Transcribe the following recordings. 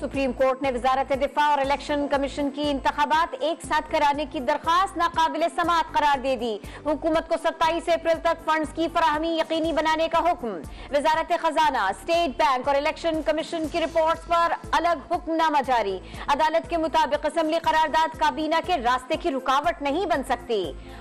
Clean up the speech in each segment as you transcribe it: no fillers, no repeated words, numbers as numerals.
Supreme court ने वजारत दिफा और इलेक्शन कमीशन की इंतखाबात एक साथ कराने की दरखास्त नाकाबिले समाअत करार दे दी। हुकूमत को 27 अप्रैल तक फंड्स की फराहमी यकीनी बनाने का हुक्म। वजारत खजाना, स्टेट बैंक और इलेक्शन कमीशन की रिपोर्ट्स पर अलग हुक्मनामा जारी। अदालत के मुताबिक असेंबली करारदाद काबीना के रास्ते की रुकावट नहीं बन सकती।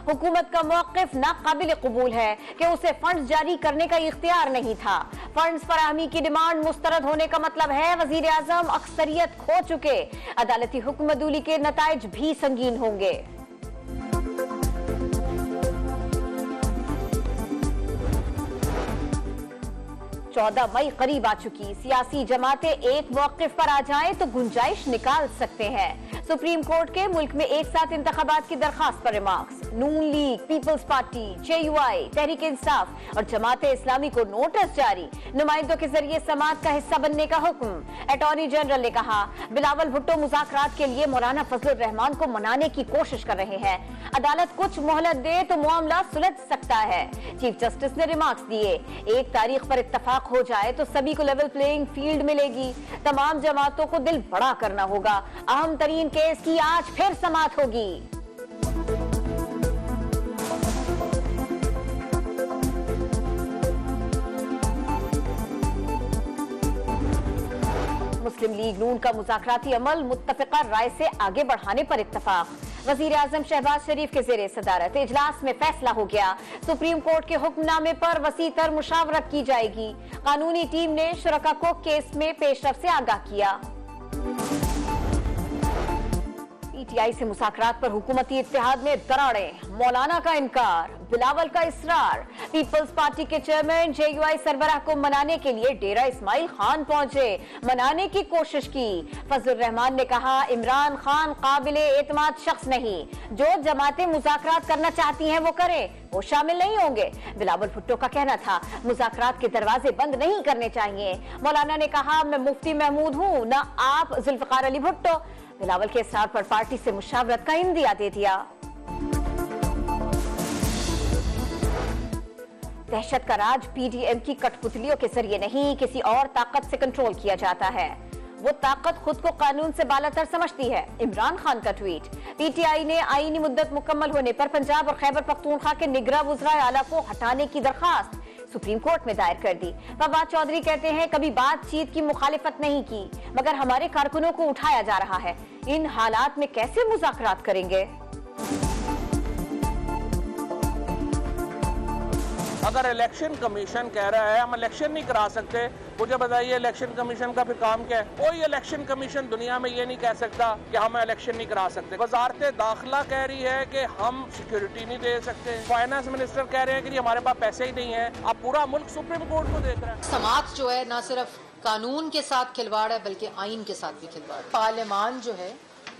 हुकूमत का मौक़िफ़ नाकाबिल कबूल है कि उसे फंड्स जारी करने का इख्तियार नहीं था। फंड्स फराहमी की डिमांड मुस्तरद होने का मतलब है वजीर आजम अक्सरियत खो चुके। अदालती हुक्मदूली के नताइज भी संगीन होंगे। 14 मई करीब आ चुकी। सियासी जमातें एक मौक़िफ़ पर आ जाएं तो गुंजाइश निकाल सकते हैं। सुप्रीम कोर्ट के मुल्क में एक साथ इंतखाबात की दरखास्त पर रिमार्क्स। नून league, peoples party, JUI, Tehreek Insaf और जमाते इस्लामी को नोटिस जारी। नुमाइंदों के जरिए समाअत का हिस्सा बनने का हुक्म। अटॉर्नी जनरल ने कहा बिलावल भुट्टो मुज़ाकरात के लिए मौलाना फजलुर रहमान को मनाने की कोशिश कर रहे हैं। अदालत कुछ मोहलत दे तो मामला सुलझ सकता है। चीफ जस्टिस ने रिमार्क्स दिए, 1 तारीख पर इत्तफाक हो जाए तो सभी को लेवल प्लेइंग फील्ड मिलेगी। तमाम जमातों को दिल बड़ा करना होगा। अहम तरीन केस की आज फिर समाअत होगी। मुस्लिम लीग नून का मुज़ाकराती अमल मुत्तफ़िक़ा राय से आगे बढ़ाने पर इत्तफाक। वज़ीर आज़म शहबाज शरीफ के ज़ेरे सदारत इजलास में फैसला हो गया। सुप्रीम कोर्ट के हुक्मनामे पर वसीतर मुशावरत की जाएगी। कानूनी टीम ने शुरका को केस में पेशरफ से आगाह किया। PTI से मुज़ाकरात पर हुकूमती इत्तेहाद में दरारें। मौलाना का इनकार, बिलावल का इसरार। पीपल्स पार्टी के चेयरमैन JUI सरबराह को मनाने के लिए डेरा इस्माइल खान पहुंचे, मनाने की कोशिश की। फजलुर रहमान ने कहा इमरान खान काबिले एतमाद शख्स नहीं, जो जमातें मुज़ाकरात करना चाहती हैं वो करें, वो शामिल नहीं होंगे। बिलावल भुट्टो का कहना था मुज़ाकरात के दरवाजे बंद नहीं करने चाहिए। मौलाना ने कहा मैं मुफ्ती महमूद हूँ, न आप जुल्फ़िकार अली भुट्टो। बिलावल के इसरार पर पार्टी से मुशावरत का इंदिया दे दिया। दहशत का राज PDM की कठपुतलियों के जरिए नहीं, किसी और ताकत से कंट्रोल किया जाता है। वो ताकत खुद को कानून से बालातर समझती है। इमरान खान का ट्वीट। PTI ने आईनी मुद्दत मुकम्मल होने पर पंजाब और खैबर पख्तूनख्वा के निगरां वज़राए आला को हटाने की दरखास्त सुप्रीम कोर्ट में दायर कर दी। फवाद चौधरी कहते हैं कभी बातचीत की मुखालिफत नहीं की, मगर हमारे कारकुनों को उठाया जा रहा है। इन हालात में कैसे मुज़ाकरात करेंगे? अगर इलेक्शन कमीशन कह रहा है हम इलेक्शन नहीं करा सकते, मुझे बताइए इलेक्शन कमीशन का फिर काम क्या है? कोई इलेक्शन कमीशन दुनिया में ये नहीं कह सकता कि हम इलेक्शन नहीं करा सकते। वजारत दाखिला कह रही है कि हम सिक्योरिटी नहीं दे सकते। फाइनेंस मिनिस्टर कह रहे हैं कि हमारे पास पैसे ही नहीं है। अब पूरा मुल्क सुप्रीम कोर्ट को देख रहा है। समाअत जो है न सिर्फ कानून के साथ खिलवाड़ है बल्कि आइन के साथ भी खिलवाड़। पार्लियामान जो है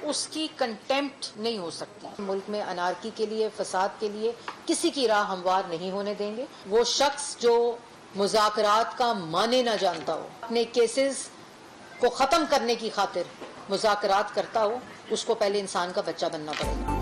उसकी कंटेम्प्ट नहीं हो सकती। मुल्क में अनारकी के लिए, फसाद के लिए किसी की राह हमवार नहीं होने देंगे। वो शख्स जो मुज़ाकरात का माने ना जानता हो, अपने केसेस को ख़त्म करने की खातिर मुज़ाकरात करता हो, उसको पहले इंसान का बच्चा बनना पड़ेगा।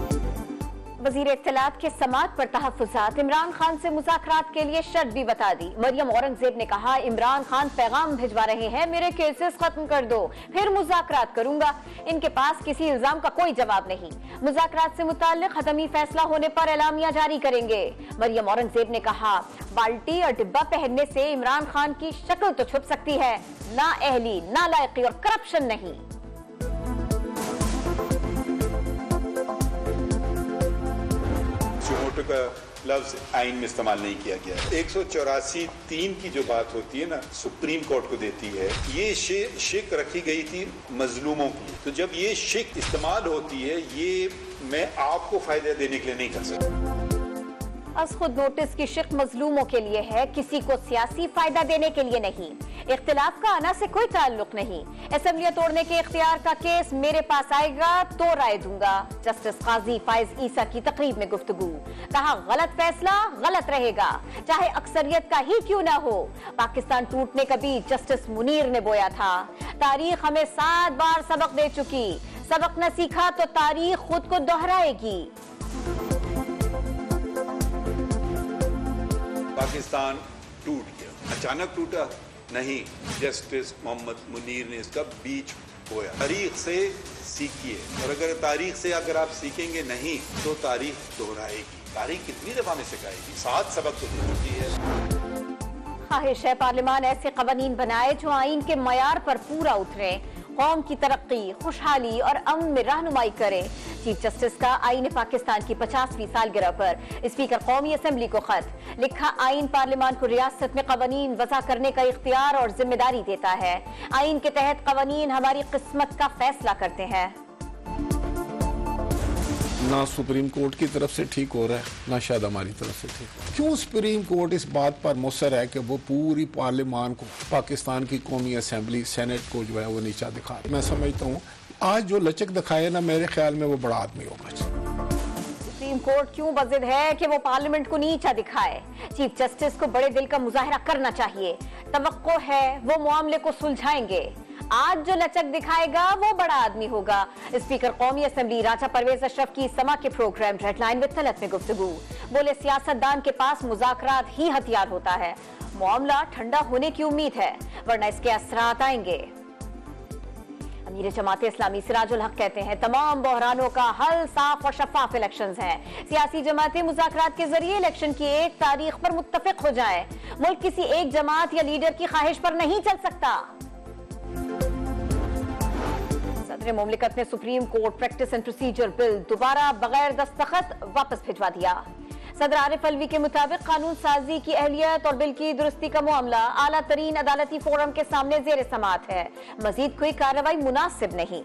वज़ीर इत्तलात के समाअत पर तहफ़्फ़ुज़ात। इमरान खान से मुज़ाकरात के लिए शर्त भी बता दी। मरियम औरंगज़ेब ने कहा इमरान खान पैगाम भिजवा रहे हैं, मेरे केसेस खत्म कर दो फिर मुज़ाकरात करूंगा। इनके पास किसी इल्जाम का कोई जवाब नहीं। मुज़ाकरात से मुताल्लिक़ हतमी फैसला होने पर एलामिया जारी करेंगे। मरियम औरंगज़ेब ने कहा बाल्टी और डिब्बा पहनने से इमरान खान की शक्ल तो छुप सकती है, ना अहली, ना लायकी और करप्शन नहीं। का लफ्ज आइन में इस्तेमाल नहीं किया गया। 184(3) की जो बात होती है ना, सुप्रीम कोर्ट को देती है, ये शिक रखी गई थी मजलूमों की। तो जब ये शिक इस्तेमाल होती है, ये मैं आपको फायदा देने के लिए नहीं कर सकता। अस खुद नोटिस की शिक मजलूमों के लिए है, किसी को सियासी फायदा देने के लिए नहीं। इख्तिलाफ का आना से कोई ताल्लुक नहीं। असेंबलियां तोड़ने के इख्तियार का केस मेरे पास आएगा तो राय दूंगा। जस्टिस काजी फाइज ईसा की तकरीब में गुफ्तगू। कहा गलत फैसला गलत रहेगा, चाहे अक्सरियत का ही क्यों ना हो। पाकिस्तान टूटने का बीज जस्टिस मुनीर ने बोया था। तारीख हमें 7 बार सबक दे चुकी, सबक न सीखा तो तारीख खुद को दोहराएगी। पाकिस्तान टूट गया, अचानक टूटा नहीं, जस्टिस मोहम्मद मुनीर ने इसका बीज खोया। तारीख से सीखिए, और अगर तारीख से अगर आप सीखेंगे नहीं तो तारीख दोहराएगी। तारीख कितनी दफा में सिखाएगी? 7 सबक तो दे चुकी है। ख्वाहिश है पार्लियामान ऐसे कवानीन बनाए जो आइन के मयार पर पूरा उतरे, कौम की तरक्की, खुशहाली और अमन में रहनुमाई करे। चीफ जस्टिस का आईन पाकिस्तान की 50वीं सालगिरह पर स्पीकर कौमी असेंबली को खत लिखा। आइन पार्लियामान को रियासत में कवानीन वज़ा करने का इख्तियार और जिम्मेदारी देता है। आइन के तहत कवानीन हमारी किस्मत का फैसला करते हैं। ना सुप्रीम कोर्ट की तरफ से ठीक हो रहा है, ना शायद हमारी तरफ से ठीक। क्यों सुप्रीम कोर्ट इस बात पर मुसर है कि वो पूरी पार्लियामान को, पाकिस्तान की कौमी असेंबली, सेनेट को जो है वो नीचा दिखा रही। मैं समझता हूँ आज जो लचक दिखाए ना, मेरे ख्याल में वो बड़ा आदमी होगा। सुप्रीम कोर्ट क्यों बज़िद है कि वो पार्लियामेंट को नीचा दिखाए? चीफ जस्टिस को बड़े दिल का मुजाहरा करना चाहिए। तवक्को है वो मामले को सुलझाएंगे। आज जो लचक दिखाएगा वो बड़ा आदमी होगा। स्पीकर कौमी असेंबली राजा परवेज अशरफ की समा के program red line with Talat में गुफ्तगू। बोले सियासतदान के पास मुज़ाकरात ही हथियार होता है। मामला ठंडा होने की उम्मीद है, वरना इसके असरात आएंगे। अमीर जमात इस्लामी सिराजुल हक कहते हैं तमाम बहरानों का हल साफ और शफाफ इलेक्शंस हैं। सियासी जमातें मुज़ाकरात के जरिए इलेक्शन की एक तारीख पर मुत्तफिक हो जाएं। मुल्क किसी एक जमात या लीडर की ख्वाहिश पर नहीं चल सकता। सदर मुमलिकत ने supreme court practice and procedure bill दोबारा बगैर दस्तखत वापस भिजवा दिया। सदर आरिफ अलवी के मुताबिक कानून साजी की अहलियत और बिल की दुरुस्ती का मामला आला तरीन अदालती फोरम के सामने जेर समाअत है। मजीद कोई कार्रवाई मुनासिब नहीं।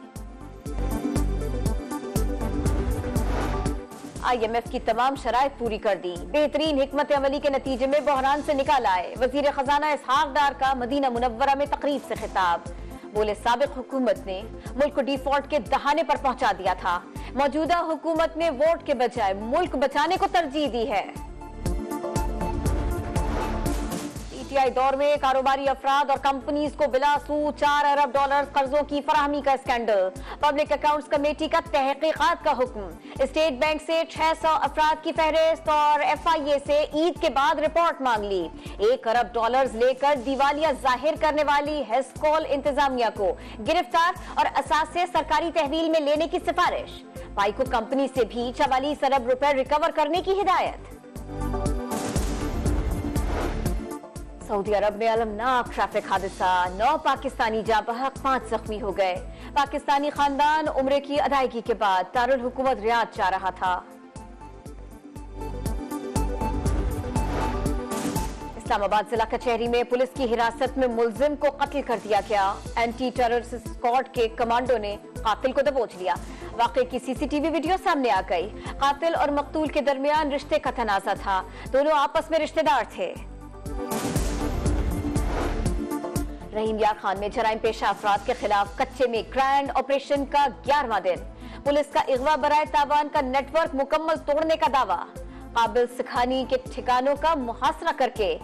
IMF की तमाम शराइत पूरी कर दी। बेहतरीन हिकमत अमली के नतीजे में बहरान से निकाल आए। वजीर खजाना इसहाक डार का मदीना मुनव्वरा में तकरीब से खिताब। बोले साबिक हुकूमत ने मुल्क को डिफॉल्ट के दहाने पर पहुंचा दिया था। मौजूदा हुकूमत ने वोट के बजाय मुल्क बचाने को तरजीह दी है। PTI दौर में कारोबारी अफराद और कंपनीज को बिला सूद 4 अरब डॉलर कर्जों की फराहमी का स्कैंडल। पब्लिक अकाउंट्स कमेटी का तहकीकात का हुक्म। स्टेट बैंक से 600 अफराद की फहरिस्त और FIA से ईद के बाद रिपोर्ट मांग ली। 1 अरब डॉलर लेकर दिवालिया जाहिर करने वाली हेस्कॉल इंतजामिया को गिरफ्तार और असासे सरकारी तहवील में लेने की सिफारिश। पाइको कंपनी से भी 44 अरब रुपए रिकवर करने की हिदायत। सऊदी अरब में अलमनाक ट्रैफिक हादसा, 9 पाकिस्तानी जाँ बहक, 5 जख्मी हो गए। पाकिस्तानी खानदान उम्रे की अदायगी के बाद दारुल हुकूमत रियाद जा रहा था। इस्लामाबाद जिला कचहरी में पुलिस की हिरासत में मुलजिम को कत्ल कर दिया गया। एंटी टेररिस्ट स्क्वाड के कमांडो ने कातिल को दबोच लिया। वाकये की CCTV वीडियो सामने आ गई। कातिल और मकतूल के दरमियान रिश्ते का तनाजा था। दोनों आपस में रिश्तेदार थे। रहीम यार खान में जराइम पेशा अफराद के खिलाफ कच्चे में ग्रैंड ऑपरेशन का 11वां दिन। पुलिस का इगवा बराए तावान का नेटवर्क मुकम्मल तोड़ने का दावा। काबिल सिखानी के ठिकानों का मुहासरा करके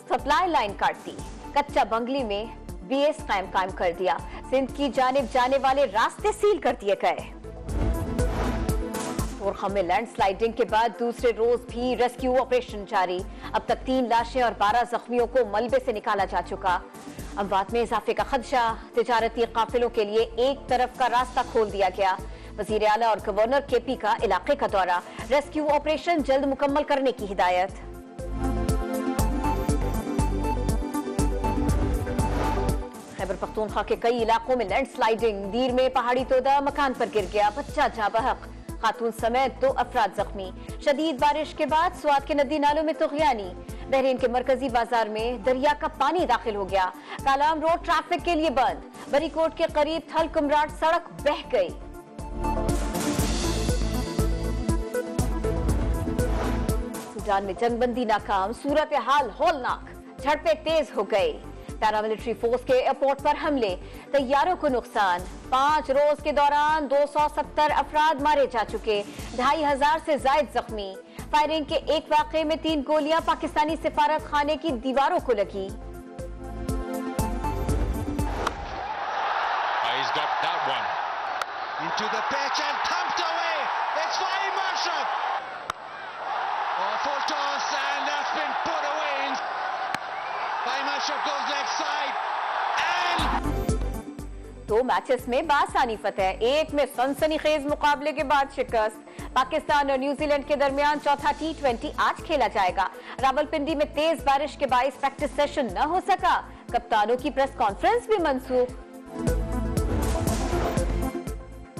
सप्लाई लाइन काट दी। कच्चा बंगली में BS कायम कर दिया। सिंध की जानिब जाने वाले रास्ते सील कर दिए गए। तोरखम में लैंडस्लाइडिंग के बाद दूसरे रोज भी रेस्क्यू ऑपरेशन जारी। अब तक 3 लाशें और 12 जख्मियों को मलबे से निकाला जा चुका। अमवात में इजाफे का खदशा। तिजारती काफिलों के लिए एक तरफ का रास्ता खोल दिया गया। वजीर आला और गवर्नर KP का इलाके का दौरा। रेस्क्यू ऑपरेशन जल्द मुकम्मल करने की हिदायत। खैबर पख्तूनख्वा के कई इलाकों में लैंडस्लाइडिंग। दीर में पहाड़ी तोदा मकान पर गिर गया, बच्चा जाँ बहक। खातून समेत 2 अफराद जख्मी। शदीद बारिश के बाद स्वात के नदी नालों में तुग़यानी। बहरीन के मरकजी बाजार में दरिया का पानी दाखिल हो गया। कालाम रोड ट्रैफिक के लिए बंद। बरीकोट के करीब थल कुमराट सड़क बह गई। सूडान में जंगबंदी नाकाम, सूरत हाल हौलनाक। झड़पें तेज हो गई। पैरामिलिट्री फोर्स के एयरपोर्ट पर हमले, तैयारों को नुकसान। 5 रोज के दौरान 270 अफराद मारे जा चुके, 2500 से ज्यादा जख्मी। फायरिंग के एक वाकये में 3 गोलियां पाकिस्तानी सिफारत खाने की दीवारों को लगी। 2 मैचेस में बासानी फतेह, एक में सनसनीखेज मुकाबले के बाद शिकस्त। पाकिस्तान और न्यूजीलैंड के दरमियान चौथा T20 आज खेला जाएगा। रावलपिंडी में तेज बारिश के बाइस प्रैक्टिस सेशन न हो सका, कप्तानों की प्रेस कॉन्फ्रेंस भी मंसूख।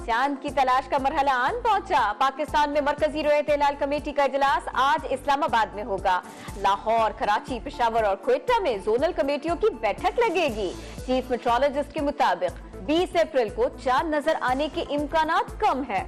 चांद की तलाश का मरहला आन पहुंचा। पाकिस्तान में मरकजी रोयत हिलाल कमेटी का इजलास आज इस्लामाबाद में होगा। लाहौर, कराची, पेशावर और क्वेटा में जोनल कमेटियों की बैठक लगेगी। चीफ मेट्रोलॉजिस्ट के मुताबिक 20 अप्रैल को चांद नजर आने के इम्कानात कम है।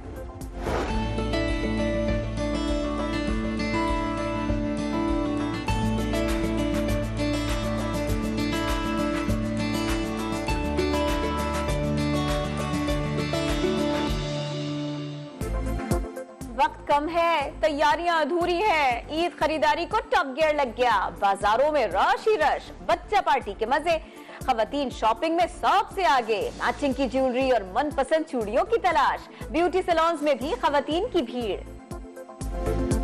वक्त कम है, तैयारियां अधूरी है। ईद खरीदारी को टॉप गियर लग गया। बाजारों में रश ही रश, बच्चा पार्टी के मजे। खवातीन शॉपिंग में सबसे आगे, मैचिंग की ज्वेलरी और मनपसंद चूड़ियों की तलाश। ब्यूटी सैलून्स में भी खवातीन की भीड़।